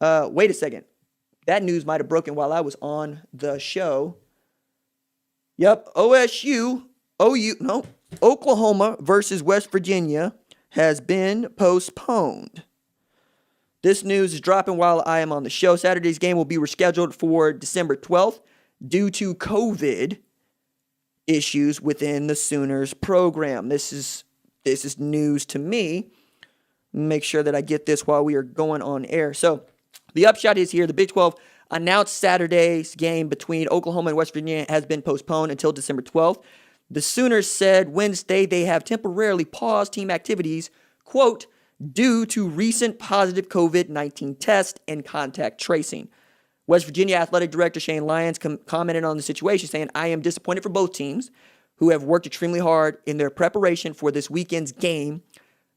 Wait a second. That news might have broken while I was on the show. Yep, Oklahoma versus West Virginia has been postponed. This news is dropping while I am on the show. Saturday's game will be rescheduled for December 12th due to COVID issues within the Sooners program. This is news to me. Make sure that I get this while we are going on air. So the upshot is here. The Big 12 announced Saturday's game between Oklahoma and West Virginia has been postponed until December 12th. The Sooners said Wednesday they have temporarily paused team activities, quote, due to recent positive COVID-19 tests and contact tracing. West Virginia Athletic Director Shane Lyons commented on the situation, saying, I am disappointed for both teams who have worked extremely hard in their preparation for this weekend's game.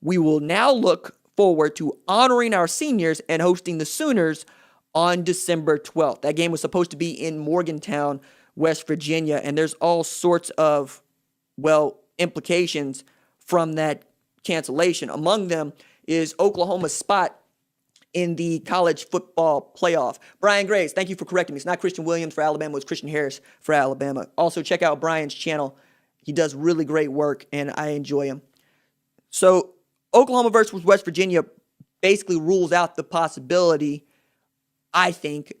We will now look forward to honoring our seniors and hosting the Sooners on December 12th. That game was supposed to be in Morgantown, West Virginia, and there's all sorts of, implications from that cancellation. Among them is Oklahoma's spot in the college football playoff. Brian Graves, thank you for correcting me. It's not Christian Williams for Alabama, it's Christian Harris for Alabama. Also, check out Brian's channel. He does really great work, and I enjoy him. So, Oklahoma versus West Virginia basically rules out the possibility, I think,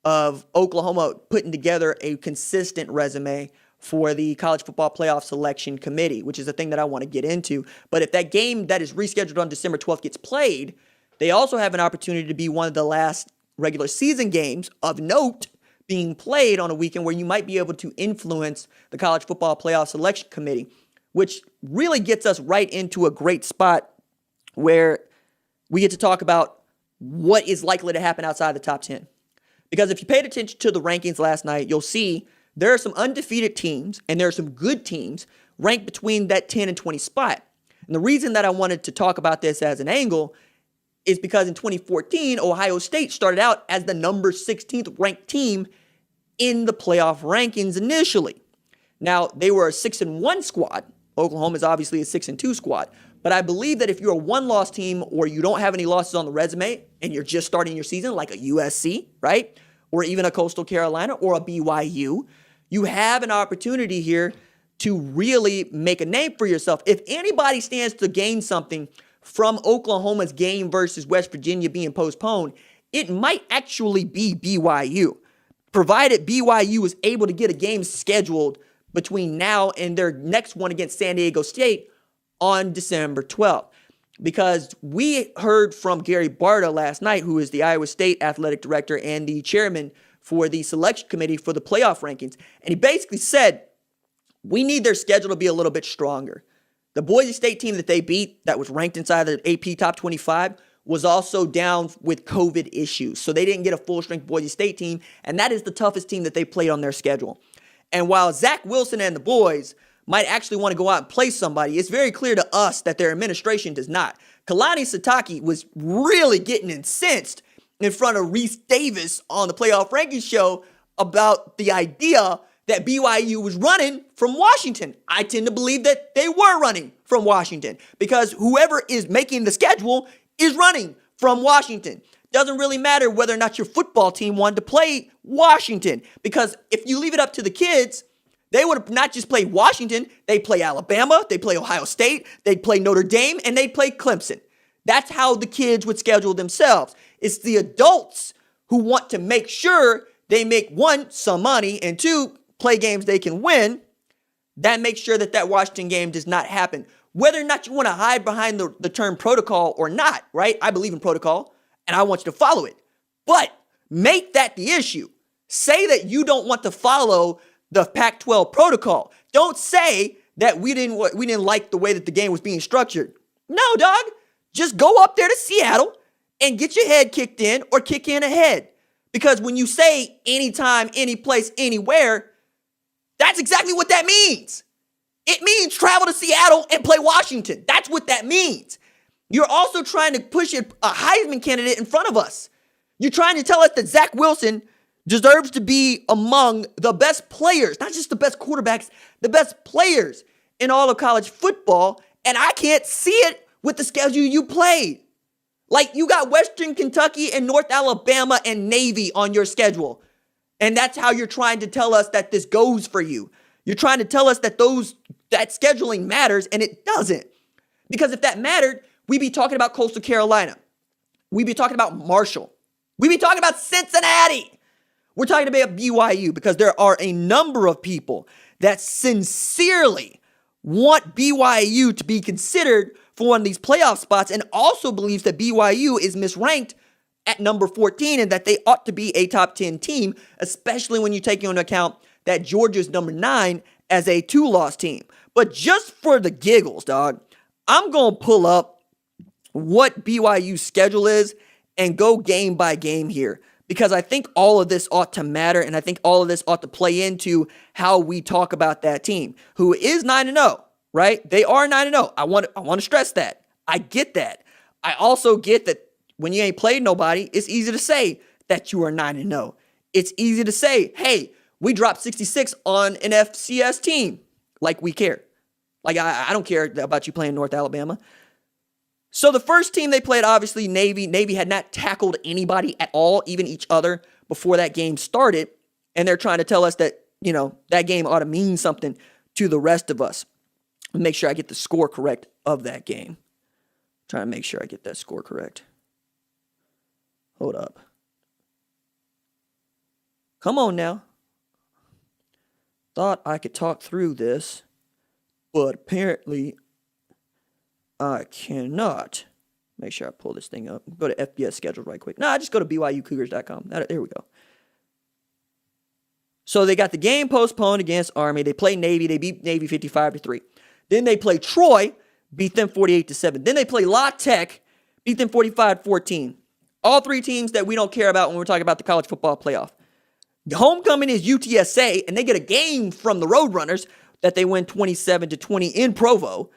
of Oklahoma putting together a consistent resume for the College Football Playoff Selection Committee, which is a thing that I want to get into. But if that game that is rescheduled on December 12th gets played, they also have an opportunity to be one of the last regular season games of note being played on a weekend where you might be able to influence the College Football Playoff Selection Committee, which really gets us right into a great spot where we get to talk about what is likely to happen outside the top 10. Because if you paid attention to the rankings last night, you'll see there are some undefeated teams and there are some good teams ranked between that 10 and 20 spot. And the reason that I wanted to talk about this as an angle is because in 2014, Ohio State started out as the number 16th ranked team in the playoff rankings initially. Now, they were a 6-1 squad. Oklahoma is obviously a 6-2 squad. But I believe that if you're a one-loss team or you don't have any losses on the resume and you're just starting your season like a USC, right? Or even a Coastal Carolina or a BYU, you have an opportunity here to really make a name for yourself. If anybody stands to gain something from Oklahoma's game versus West Virginia being postponed, it might actually be BYU, provided BYU is able to get a game scheduled between now and their next one against San Diego State on December 12th. Because we heard from Gary Barta last night, who is the Iowa State athletic director and the chairman for the selection committee for the playoff rankings. And he basically said, we need their schedule to be a little bit stronger. The Boise State team that they beat that was ranked inside the AP top 25 was also down with COVID issues. So they didn't get a full-strength Boise State team, and that is the toughest team that they played on their schedule. And while Zach Wilson and the boys might actually want to go out and play somebody, it's very clear to us that their administration does not. Kalani Sitake was really getting incensed in front of Reese Davis on the Playoff Rankings show about the idea that BYU was running from Washington. I tend to believe that they were running from Washington because whoever is making the schedule is running from Washington. Doesn't really matter whether or not your football team wanted to play Washington, because if you leave it up to the kids, they would have not just played Washington, they play Alabama, they play Ohio State, they'd play Notre Dame, and they'd play Clemson. That's how the kids would schedule themselves. It's the adults who want to make sure they make, one, some money, and two, play games they can win. That makes sure that that Washington game does not happen. Whether or not you want to hide behind the term protocol or not, right? I believe in protocol, and I want you to follow it. But make that the issue. Say that you don't want to follow the Pac-12 protocol. Don't say that we didn't like the way that the game was being structured. No, dog. Just go up there to Seattle and get your head kicked in or kick in ahead. Because when you say anytime, any place, anywhere, that's exactly what that means. It means travel to Seattle and play Washington. That's what that means. You're also trying to push a Heisman candidate in front of us. You're trying to tell us that Zach Wilson deserves to be among the best players, not just the best quarterbacks, the best players in all of college football, and I can't see it with the schedule you played. Like, you got Western Kentucky and North Alabama and Navy on your schedule. And that's how you're trying to tell us that this goes for you. You're trying to tell us that that scheduling matters, and it doesn't. Because if that mattered, we'd be talking about Coastal Carolina. We'd be talking about Marshall. We'd be talking about Cincinnati. We're talking about BYU because there are a number of people that sincerely want BYU to be considered for one of these playoff spots and also believes that BYU is misranked at number 14 and that they ought to be a top 10 team, especially when you take into account that Georgia's number 9 as a 2-loss team. But just for the giggles, dog, I'm going to pull up what BYU's schedule is and go game by game here because I think all of this ought to matter and I think all of this ought to play into how we talk about that team who is 9-0, right? They are 9-0. I want to stress that. I get that. I also get that when you ain't played nobody, it's easy to say that you are 9-0. It's easy to say, hey, we dropped 66 on an FCS team. Like we care. Like I don't care about you playing North Alabama. So the first team they played, obviously, Navy. Navy had not tackled anybody at all, even each other, before that game started. And they're trying to tell us that, that game ought to mean something to the rest of us. Make sure I get the score correct of that game. Trying to make sure I get that score correct. Hold up. Come on now. Thought I could talk through this, but apparently I cannot. Make sure I pull this thing up. Go to FBS schedule right quick. No, I just go to BYUCougars.com. There we go. So they got the game postponed against Army. They play Navy. They beat Navy 55-3. Then they play Troy, beat them 48-7. Then they play La Tech, beat them 45-14. All three teams that we don't care about when we're talking about the college football playoff. The homecoming is UTSA, and they get a game from the Roadrunners that they win 27-20 in Provo.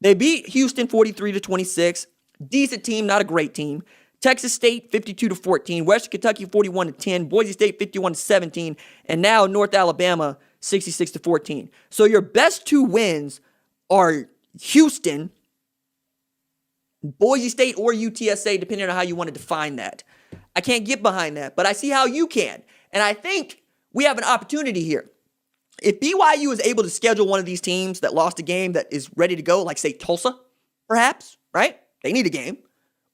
They beat Houston 43-26. Decent team, not a great team. Texas State 52-14. Western Kentucky 41-10. Boise State 51-17. And now North Alabama 66-14. So your best two wins are Houston, Boise State, or UTSA, depending on how you want to define that. I can't get behind that, but I see how you can. And I think we have an opportunity here. If BYU is able to schedule one of these teams that lost a game that is ready to go, like, say, Tulsa, perhaps, right? They need a game.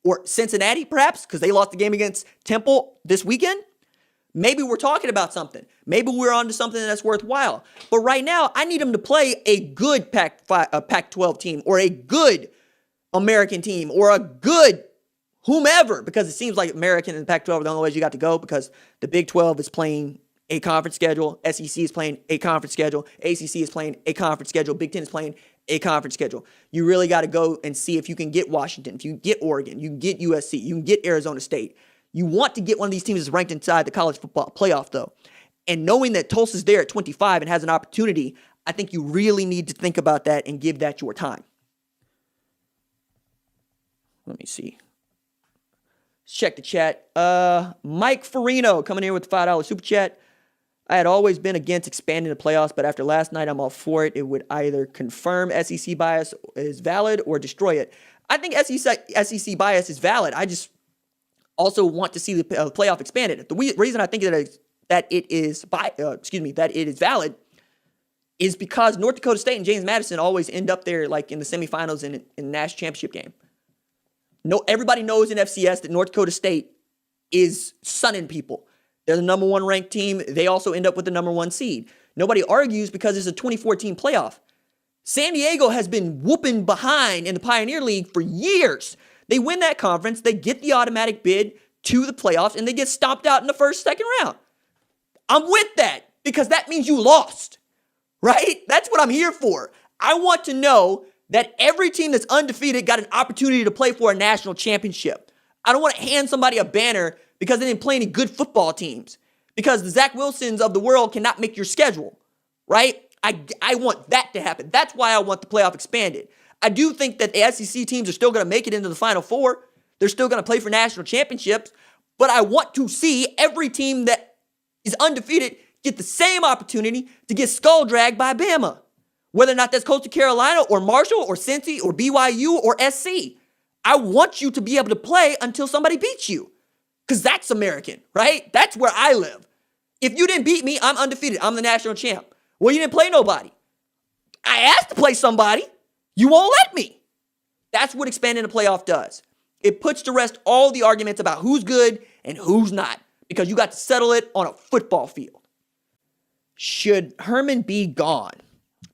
Or Cincinnati, perhaps, because they lost the game against Temple this weekend. Maybe we're talking about something. Maybe we're on to something that's worthwhile. But right now, I need them to play a good Pac-12 team or a good American team or a good whomever, because it seems like American and Pac-12 are the only ways you got to go because the Big 12 is playing a conference schedule, SEC is playing a conference schedule, ACC is playing a conference schedule, Big Ten is playing a conference schedule. You really got to go and see if you can get Washington, if you can get Oregon, you can get USC, you can get Arizona State. You want to get one of these teams that's ranked inside the college football playoff, though. And knowing that Tulsa's there at 25 and has an opportunity, I think you really need to think about that and give that your time. Let me see. Let's check the chat. Mike Farino coming in with the $5 super chat. I had always been against expanding the playoffs, but after last night, I'm all for it. It would either confirm SEC bias is valid or destroy it. I think SEC bias is valid. I just also want to see the playoff expanded. The reason I think that it is valid is because North Dakota State and James Madison always end up there, like in the semifinals in the national championship game. No, everybody knows in FCS that North Dakota State is sunning people. They're the number one ranked team. They also end up with the number one seed. Nobody argues because it's a 2014 playoff. San Diego has been whooping behind in the Pioneer League for years. They win that conference. They get the automatic bid to the playoffs, and they get stomped out in the second round. I'm with that because that means you lost, right? That's what I'm here for. I want to know that every team that's undefeated got an opportunity to play for a national championship. I don't want to hand somebody a banner because they didn't play any good football teams. Because the Zach Wilsons of the world cannot make your schedule, right? I want that to happen. That's why I want the playoff expanded. I do think that the SEC teams are still going to make it into the Final Four. They're still going to play for national championships. But I want to see every team that is undefeated get the same opportunity to get skull dragged by Bama. Whether or not that's Coastal Carolina or Marshall or Cincy or BYU or SC. I want you to be able to play until somebody beats you. Because that's American, right? That's where I live. If you didn't beat me, I'm undefeated. I'm the national champ. Well, you didn't play nobody. I asked to play somebody. You won't let me. That's what expanding the playoff does. It puts to rest all the arguments about who's good and who's not, because you got to settle it on a football field. Should Herman be gone?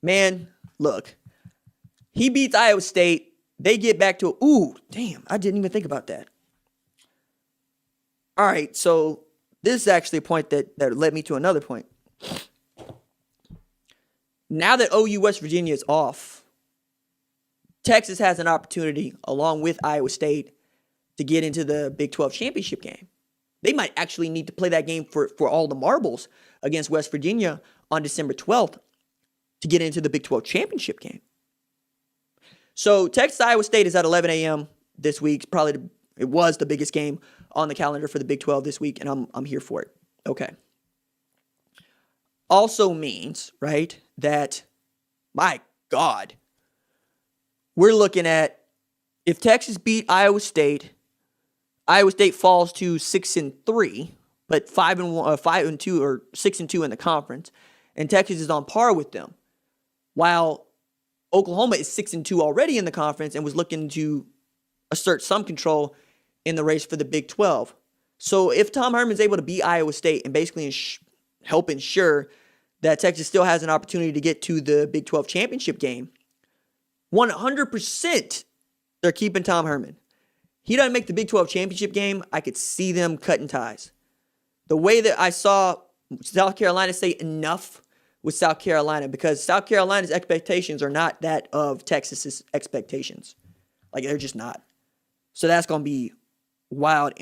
Man, look, he beats Iowa State. They get back to, I didn't even think about that. All right, so this is actually a point that led me to another point. Now that OU West Virginia is off, Texas has an opportunity, along with Iowa State, to get into the Big 12 championship game. They might actually need to play that game for all the marbles against West Virginia on December 12th to get into the Big 12 championship game. So Texas-Iowa State is at 11 a.m. this week. It was the biggest game on the calendar for the Big 12 this week, and I'm here for it. Okay. Also means, right, that, my God, we're looking at, if Texas beat Iowa State falls to 6-3, but 5-2 or 6-2 in the conference, and Texas is on par with them, while Oklahoma is 6-2 already in the conference and was looking to assert some control in the race for the Big 12. So if Tom Herman's able to beat Iowa State and basically help ensure that Texas still has an opportunity to get to the Big 12 championship game, 100% they're keeping Tom Herman. He doesn't make the Big 12 championship game, I could see them cutting ties. The way that I saw South Carolina say enough with South Carolina, because South Carolina's expectations are not that of Texas's expectations. Like, they're just not. So that's going to be wild